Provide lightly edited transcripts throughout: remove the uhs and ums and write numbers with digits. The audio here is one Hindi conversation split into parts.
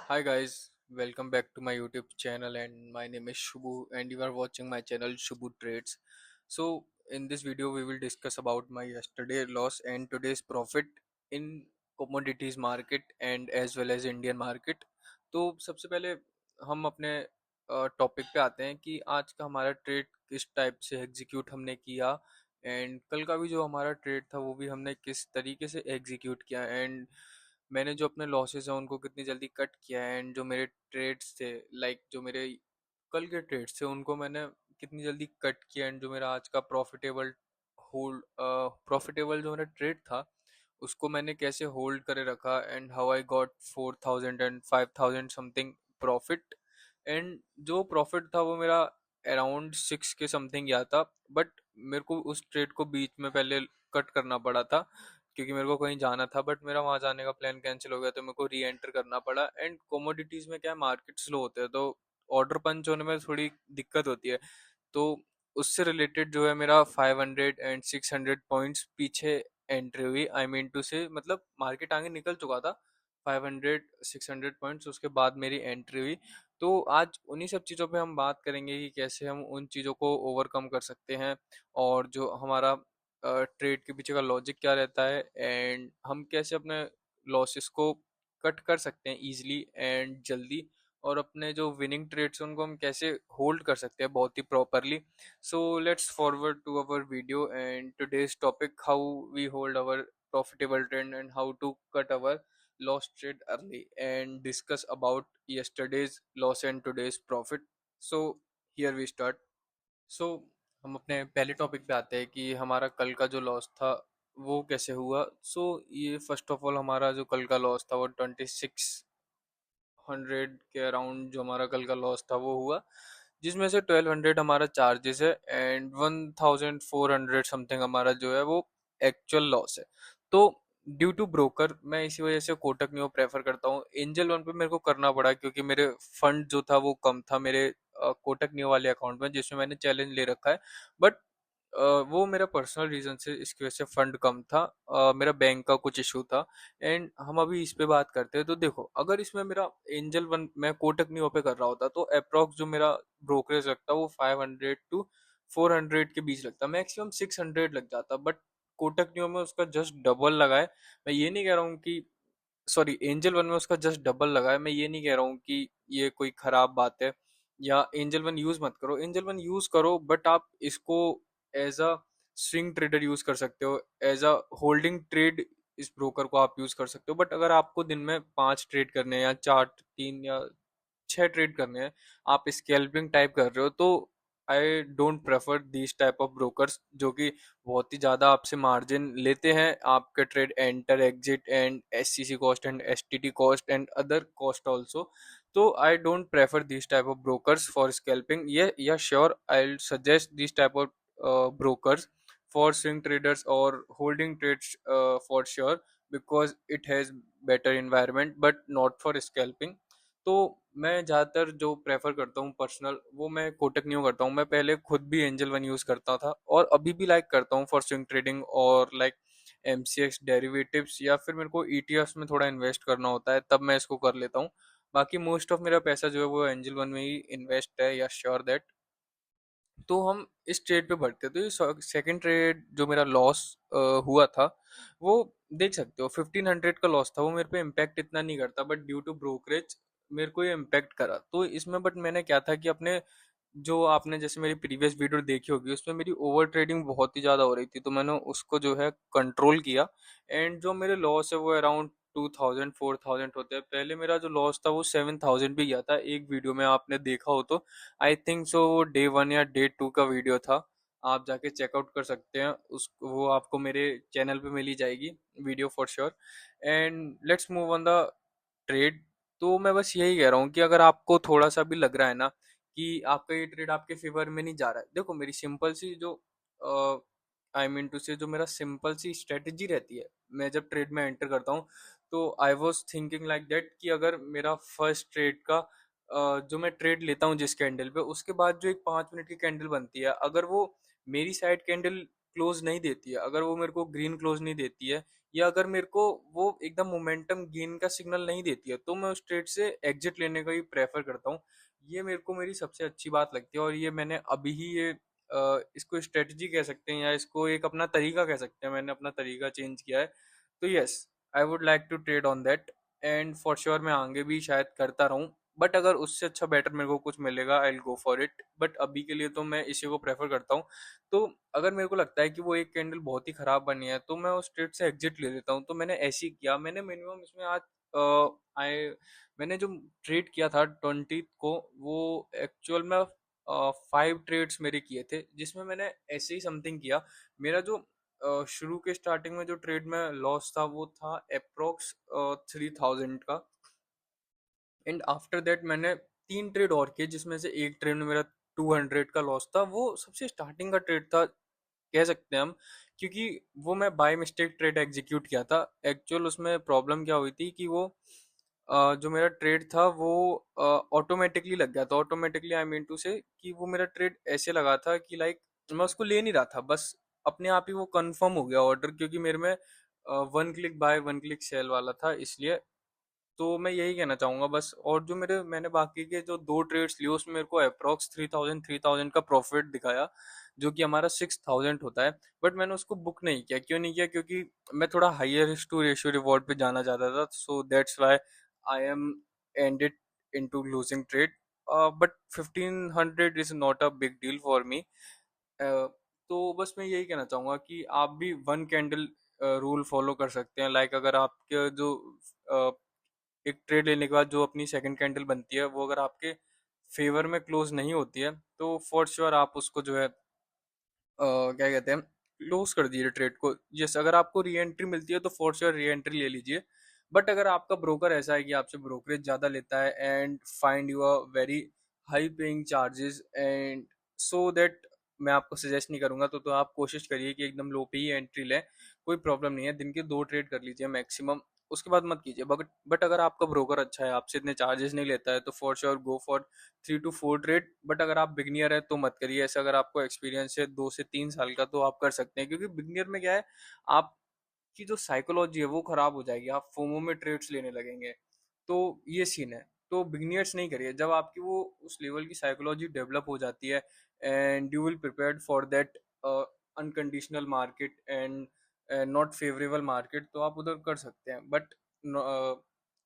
Hi guys, welcome back to my YouTube channel and my name is Shubhu and you are watching my channel Shubhu Trades. So in this video we will discuss about my yesterday loss and today's profit in commodities market and as well as Indian market. तो सबसे पहले हम अपने टॉपिक पे आते हैं कि आज का हमारा ट्रेड किस टाइप से एग्जीक्यूट हमने किया एंड कल का भी जो हमारा ट्रेड था वो भी हमने किस तरीके से एग्जीक्यूट किया एंड मैंने जो अपने लॉसेस हैं उनको कितनी जल्दी कट किया है एंड जो मेरे ट्रेड्स थे लाइक जो मेरे कल के ट्रेड्स थे उनको मैंने कितनी जल्दी कट किया एंड जो मेरा आज का प्रॉफिटेबल जो मेरा ट्रेड था उसको मैंने कैसे होल्ड करे रखा and how I got 4,000 and 5,000 something profit and जो प्रॉफिट था वो मेरा अराउंड 6 के समथिंग गया था बट मेरे को उस ट्रेड को बीच में पहले कट करना पड़ा था क्योंकि मेरे को कहीं जाना था बट मेरा वहां जाने का प्लान कैंसिल हो गया तो मेरे को री एंटर करना पड़ा एंड कोमोडिटीज में क्या है मार्केट स्लो होते हैं तो ऑर्डर पंच होने में थोड़ी दिक्कत होती है तो उससे रिलेटेड जो है मेरा 500 एंड 600 पॉइंट्स पीछे एंट्री हुई आई मीन टू से मतलब मार्केट आगे निकल चुका था 500 600 पॉइंट्स उसके बाद मेरी एंट्री हुई तो आज उन्हीं सब चीज़ों पे हम बात करेंगे कि कैसे हम उन चीज़ों को ओवरकम कर सकते हैं और जो हमारा ट्रेड के पीछे का लॉजिक क्या रहता है एंड हम कैसे अपने लॉसेस को कट कर सकते हैं इजीली एंड जल्दी और अपने जो विनिंग ट्रेड्स हैं उनको हम कैसे होल्ड कर सकते हैं बहुत ही properly so let's forward to our video and today's topic how we hold our profitable trend and how to cut our loss trade early and discuss about yesterday's loss and today's profit so here we start सो हम अपने पहले टॉपिक पे आते हैं कि हमारा कल का जो लॉस था वो कैसे हुआ ये फर्स्ट ऑफ ऑल हमारा जो कल का लॉस था वो 2600 के अराउंड जो हमारा कल का लॉस था वो हुआ जिसमें से 1200 हमारा चार्जेस है एंड 1400 समथिंग हमारा जो है वो एक्चुअल लॉस है तो ड्यू टू ब्रोकर मैं इसी वजह से कोटक न्यू प्रेफर करता हूँ एंजल वन पे मेरे को करना पड़ा क्योंकि मेरे फंड जो था वो कम था मेरे कोटक न्यू वाले अकाउंट में जिसमें मैंने चैलेंज ले रखा है बट वो मेरा पर्सनल रीजन से इसकी वजह से फंड कम था मेरा बैंक का कुछ इशू था एंड हम अभी इस पे बात करते हैं तो देखो अगर इसमें मेरा एंजल वन मैं कोटक न्यू पे कर रहा होता तो अप्रोक्स जो मेरा ब्रोकरेज लगता वो 500 टू 400 के बीच लगता मैक्सिमम 600 लग जाता बट कोटक न्यू में उसका जस्ट डबल लगा है मैं ये नहीं कह रहा हूँ कि सॉरी एंजल वन में उसका जस्ट डबल लगा है मैं ये नहीं कह रहा हूँ कि ये कोई खराब बात है या एंजल वन यूज मत करो एंजल वन यूज करो बट आप इसको as a swing trader use कर सकते हो एज अ होल्डिंग ट्रेड इस ब्रोकर को आप यूज कर सकते हो बट अगर आपको दिन में 5 ट्रेड करने हैं या 4 3 या 6 ट्रेड करने हैं आप स्कैल्पिंग टाइप कर रहे हो तो I don't prefer this type of brokers जो कि बहुत ही ज्यादा आपसे मार्जिन लेते हैं आपके trade enter exit and SCC cost and STT cost and other cost also तो I don't prefer this type of brokers for scalping ये या sure I will suggest this type of brokers for swing traders or holding trades for sure because it has better environment but not for scalping तो मैं ज़्यादातर जो प्रेफर करता हूँ पर्सनल वो मैं कोटक न्यू करता हूँ मैं पहले खुद भी एंजल वन यूज़ करता था और अभी भी लाइक करता हूँ फॉर स्विंग ट्रेडिंग और लाइक एमसीएक्स डेरिवेटिव्स या फिर मेरे को ईटीएफ्स में थोड़ा इन्वेस्ट करना होता है तब मैं इसको कर लेता हूँ बाकी मोस्ट ऑफ मेरा पैसा जो है वो एंजल वन में ही इन्वेस्ट है या श्योर दैट तो हम इस ट्रेड पे बढ़ते हैं तो ये सेकंड ट्रेड जो मेरा लॉस हुआ था वो देख सकते हो 1500 का लॉस था वो मेरे पे इम्पैक्ट इतना नहीं करता बट ड्यू टू ब्रोकरेज मेरे को ये इम्पैक्ट करा तो इसमें बट मैंने क्या था कि अपने जो आपने जैसे मेरी प्रीवियस वीडियो देखी होगी उसमें मेरी ओवर ट्रेडिंग बहुत ही ज़्यादा हो रही थी तो मैंने उसको जो है कंट्रोल किया एंड जो मेरे लॉस है वो अराउंड 2000 4000 होते हैं पहले मेरा जो लॉस था वो 7000 भी गया था एक वीडियो में आपने देखा हो तो आई थिंक सो वो डे वन या डे टू का वीडियो था आप जाके चेकआउट कर सकते हैं उस वो आपको मेरे चैनल पे मिल ही जाएगी video for sure and let's move on the trade तो मैं बस यही कह रहा हूँ कि अगर आपको थोड़ा सा भी लग रहा है ना कि आपका ये ट्रेड आपके फेवर में नहीं जा रहा है देखो मेरी सिंपल सी जो आई मीन टू से जो मेरा सिंपल सी स्ट्रेटेजी रहती है मैं जब ट्रेड में एंटर करता हूँ तो I was thinking like that कि अगर मेरा फर्स्ट ट्रेड का जो मैं ट्रेड लेता हूँ जिस कैंडल पे उसके बाद जो एक 5 मिनट की कैंडल बनती है अगर वो मेरी साइड कैंडल क्लोज नहीं देती है अगर वो मेरे को ग्रीन क्लोज नहीं देती है या अगर मेरे को वो एकदम मोमेंटम गेन का सिग्नल नहीं देती है, तो मैं उस ट्रेड से एग्जिट लेने का ही प्रेफर करता हूँ। ये मेरे को मेरी सबसे अच्छी बात लगती है, और ये मैंने अभी ही ये इसको स्ट्रेटजी कह सकते हैं या इसको एक अपना तरीका कह सकते हैं, मैंने अपना तरीका चेंज किया है। तो yes, I would like to trade on that, and for sure मैं आगे भी शायद करता रहूं। बट अगर उससे अच्छा बेटर मेरे को कुछ मिलेगा, I will go for it, but अभी के लिए तो मैं इसी को प्रेफर करता हूँ। तो अगर मेरे को लगता है कि वो एक कैंडल बहुत ही खराब बनी है, तो मैं उस ट्रेड से एग्जिट ले लेता हूँ। तो मैंने ऐसे ही किया, मैंने मिनिमम इसमें आज आई मैंने जो ट्रेड किया था 20 को, वो एक्चुअल में 5 ट्रेड्स मेरे किए थे, जिसमें मैंने ऐसे ही समथिंग किया। मेरा जो शुरू के स्टार्टिंग में जो ट्रेड में लॉस था वो था अप्रोक्स 3000 का। एंड आफ्टर दैट मैंने 3 ट्रेड और किए, जिसमें से एक ट्रेड में मेरा 200 का लॉस था। वो सबसे स्टार्टिंग का ट्रेड था कह सकते हैं हम, क्योंकि वो मैं बाय मिस्टेक ट्रेड एग्जीक्यूट किया था। एक्चुअल उसमें प्रॉब्लम क्या हुई थी कि वो जो मेरा ट्रेड था वो ऑटोमेटिकली लग गया था। ऑटोमेटिकली आई मीन टू से कि वो मेरा ट्रेड ऐसे लगा था कि लाइक मैं उसको ले नहीं रहा था, बस अपने आप ही वो कंफर्म हो गया ऑर्डर, क्योंकि मेरे में 1 क्लिक बाय 1 क्लिक सेल वाला था, इसलिए। तो मैं यही कहना चाहूंगा बस। और जो मैंने बाकी के जो 2 ट्रेड्स लिए उसमें मेरे को अप्रोक्स 3000 का प्रॉफिट दिखाया, जो कि हमारा 6000 होता है। बट मैंने उसको बुक नहीं किया। क्यों नहीं किया? क्योंकि मैं थोड़ा higher risk to ratio reward पे जाना चाहता था, so that's why I am ended into losing trade. But 1500 is not a big deal for me. तो बस मैं यही कहना चाहूंगा कि आप भी 1 कैंडल रूल फॉलो कर सकते हैं। लाइक अगर आपके जो अ, एक ट्रेड लेने के बाद जो अपनी सेकंड कैंडल बनती है, वो अगर आपके फेवर में क्लोज नहीं होती है, तो फॉर श्योर आप उसको जो है क्या कहते हैं, क्लोज कर दीजिए ट्रेड को। यस, अगर आपको री एंट्री मिलती है तो फॉर श्योर री एंट्री ले लीजिए। बट अगर आपका ब्रोकर ऐसा है कि आपसे ब्रोकरेज ज़्यादा लेता है and find you a very high paying charges, and so that मैं आपको सजेस्ट नहीं करूंगा। तो आप कोशिश करिए कि एकदम लो पे ही एंट्री लें। कोई प्रॉब्लम नहीं है, दिन के 2 ट्रेड कर लीजिए मैक्सिमम, उसके बाद मत कीजिए। बट अगर आपका ब्रोकर अच्छा है, आपसे इतने चार्जेस नहीं लेता है, तो for sure go for 3 to 4 trade. But अगर आप बिगनियर है तो मत करिए ऐसा। अगर आपको एक्सपीरियंस है 2 से 3 साल का, तो आप कर सकते हैं, क्योंकि बिगनियर में क्या है, आपकी जो साइकोलॉजी है वो खराब हो जाएगी, आप फोमो में ट्रेड्स लेने लगेंगे। तो ये सीन है। तो बिगनियर्स नहीं करिए। जब आपकी वो उस लेवल की साइकोलॉजी डेवलप हो जाती है and you will prepared for that unconditional market and not favourable market, तो आप उधर कर सकते हैं। But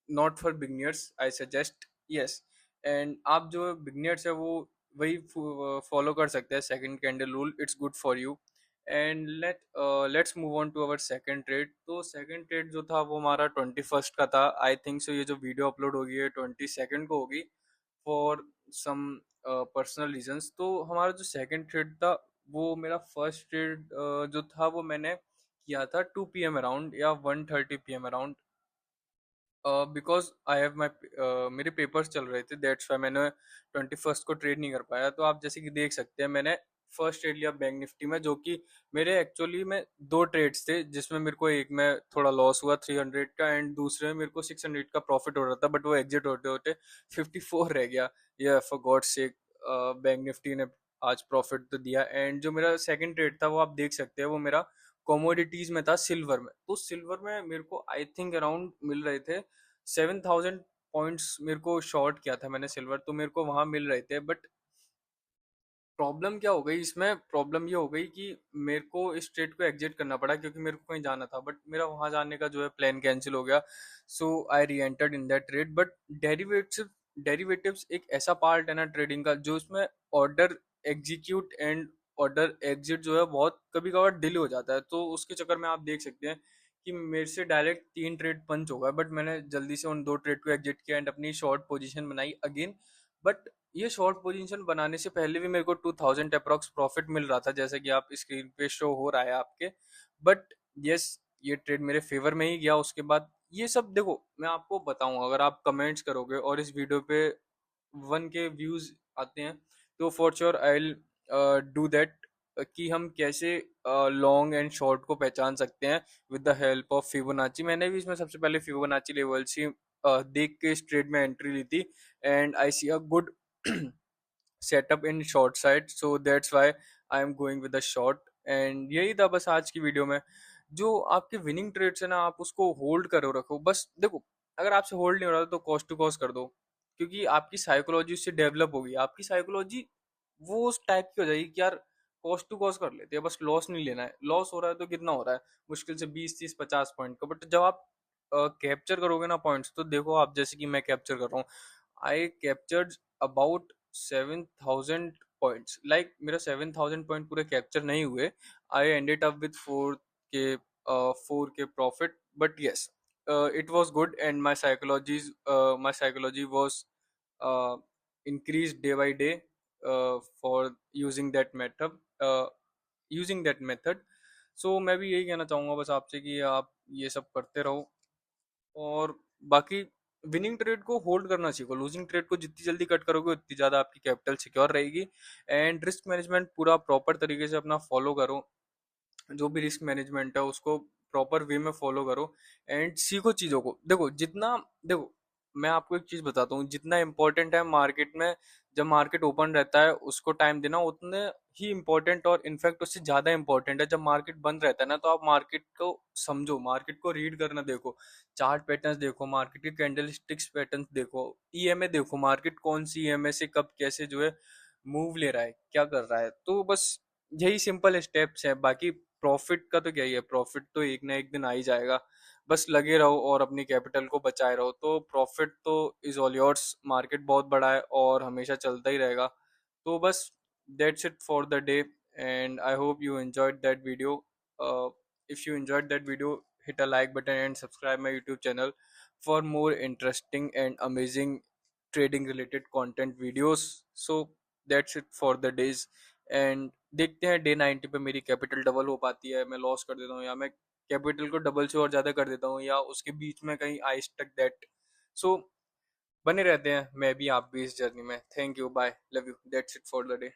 not for beginners I suggest. Yes, and आप जो बिगनियर्स है वो वही फॉलो कर सकते हैं second candle rule, it's good for you. And let's move on to our second trade. तो सेकंड ट्रेड जो था वो हमारा 21st का था, आई थिंक सो। ये जो वीडियो अपलोड होगी है 22nd को होगी, फॉर सम पर्सनल रीजंस। तो हमारा जो सेकंड ट्रेड था, वो मेरा फर्स्ट ट्रेड जो था वो मैंने किया था 2 PM अराउंड या 1:30 PM around. Because I have my मेरे पेपर्स चल रहे थे, दैट्स वाई मैंने 21st को ट्रेड नहीं कर पाया। तो आप जैसे कि देख सकते हैं, मैंने फर्स्ट ट्रेड लिया बैंक निफ्टी में, जो कि मेरे एक्चुअली में 2 ट्रेड्स थे, जिसमें मेरे को एक में थोड़ा लॉस हुआ 300 का, एंड दूसरे में मेरे को 600 का प्रॉफिट हो रहा था। बट वो एग्जिट होते होते 54 रह गया। ये for God sake, bank Nifty ने आज प्रॉफिट तो दिया। एंड जो मेरा सेकंड ट्रेड था वो आप देख सकते हैं, वो मेरा कमोडिटीज में था, सिल्वर में। तो सिल्वर में मेरे को आई थिंक अराउंड मिल रहे थे 7000 पॉइंट्स। मेरे को शॉर्ट किया था मैंने सिल्वर, तो मेरे को वहां मिल रहे थे। बट प्रॉब्लम क्या हो गई इसमें? प्रॉब्लम ये हो गई कि मेरे को इस ट्रेड को एग्जिट करना पड़ा, क्योंकि मेरे को कहीं जाना था। बट मेरा वहां जाने का जो है प्लान कैंसिल हो गया, सो आई री entered in that trade. But derivatives एक ऐसा पार्ट है ना ट्रेडिंग का, जो उसमें order execute and order exit जो है बहुत कभी कभार डिले हो जाता है। तो उसके चक्कर में आप देख सकते हैं कि मेरे से डायरेक्ट 3 ट्रेड पंच हो गया। बट मैंने जल्दी से उन 2 ट्रेड को एग्जिट किया एंड अपनी शॉर्ट पोजीशन बनाई अगेन। बट ये शॉर्ट पोजीशन बनाने से पहले भी मेरे को 2000 अप्रॉक्स प्रॉफिट मिल रहा था, जैसे कि आप स्क्रीन पे शो हो रहा है आपके। बट यस, ये ट्रेड मेरे फेवर में ही गया। उसके बाद ये सब देखो, मैं आपको बताऊं, अगर आप कमेंट्स करोगे और इस वीडियो पे 1 के व्यूज आते हैं, तो for sure I will do that, कि हम कैसे लॉन्ग एंड शॉर्ट को पहचान सकते हैं with the help of Fibonacci. मैंने भी इसमें सबसे पहले फिबोनाची लेवल्स ही देख के इस ट्रेड में एंट्री ली थी, and I see a good setup in short side, so that's why I am going with the short. And यही था बस आज की वीडियो में। जो आपके विनिंग ट्रेड्स है ना, आप उसको होल्ड करो रखो। बस देखो, अगर आपसे होल्ड नहीं हो रहा तो कॉस्ट टू कॉस्ट कर दो, क्योंकि आपकी साइकोलॉजी उससे डेवलप होगी। आपकी साइकोलॉजी वो उस टाइप की हो जाएगी कि यार कॉस्ट टू कॉस्ट कर लेते हैं, बस लॉस नहीं लेना है। लॉस हो रहा है तो कितना हो रहा है, मुश्किल से 20 30 50 पॉइंट का। बट जब आप कैप्चर करोगे ना पॉइंट्स, तो देखो आप, जैसे कि मैं कैप्चर कर रहा हूँ, आई कैप्चर्ड अबाउट 7,000 पॉइंट्स। लाइक मेरा 7,000 पॉइंट पूरे कैप्चर नहीं हुए। I ended up with 4K profit, but yes, it was good, and my psychology was increased day by day for uh, using that method. So मैं भी यही कहना चाहूँगा बस आपसे कि आप ये सब करते रहो। और बाकी विनिंग ट्रेड को होल्ड करना सीखो। लूजिंग ट्रेड को जितनी जल्दी कट करोगे उतनी ज़्यादा आपकी कैपिटल सिक्योर रहेगी। एंड रिस्क मैनेजमेंट पूरा प्रॉपर तरीके से अपना फॉलो करो। जो भी रिस्क मैनेजमेंट है उसको प्रॉपर वे में फॉलो करो एंड सीखो चीज़ों को। देखो मैं आपको एक चीज़ बताता हूँ, जितना इम्पोर्टेंट है मार्केट में, जब मार्केट ओपन रहता है उसको टाइम देना उतने ही इम्पोर्टेंट, और इनफैक्ट उससे ज़्यादा इम्पोर्टेंट है जब मार्केट बंद रहता है ना। तो आप मार्केट को समझो, मार्केट को रीड करना देखो, चार्ट पैटर्न्स देखो, मार्केट के कैंडल स्टिक्स पैटर्न्स देखो, ईएमए देखो, मार्केट कौन सी ईएमए से कब कैसे जो है मूव ले रहा है, क्या कर रहा है। तो बस यही सिंपल स्टेप्स है। बाकी प्रॉफिट का तो क्या ही है, प्रॉफिट तो एक ना एक दिन आ ही जाएगा। बस लगे रहो और अपनी कैपिटल को बचाए रहो, तो प्रॉफिट तो इज ऑल योर्स। मार्केट बहुत बड़ा है और हमेशा चलता ही रहेगा। तो बस that's it for the day, and I hope you enjoyed that video. If you enjoyed that video, hit a like button and subscribe my YouTube channel for more interesting and amazing trading related content videos. So that's it for the days, and देखते हैं डे 90 पे मेरी कैपिटल डबल हो पाती है, मैं लॉस कर देता हूँ, या मैं कैपिटल को डबल से और ज़्यादा कर देता हूँ, या उसके बीच में कहीं आई स्टक दैट। सो बने रहते हैं, मैं भी आप भी इस जर्नी में। Thank you, bye, love you, that's it for the day.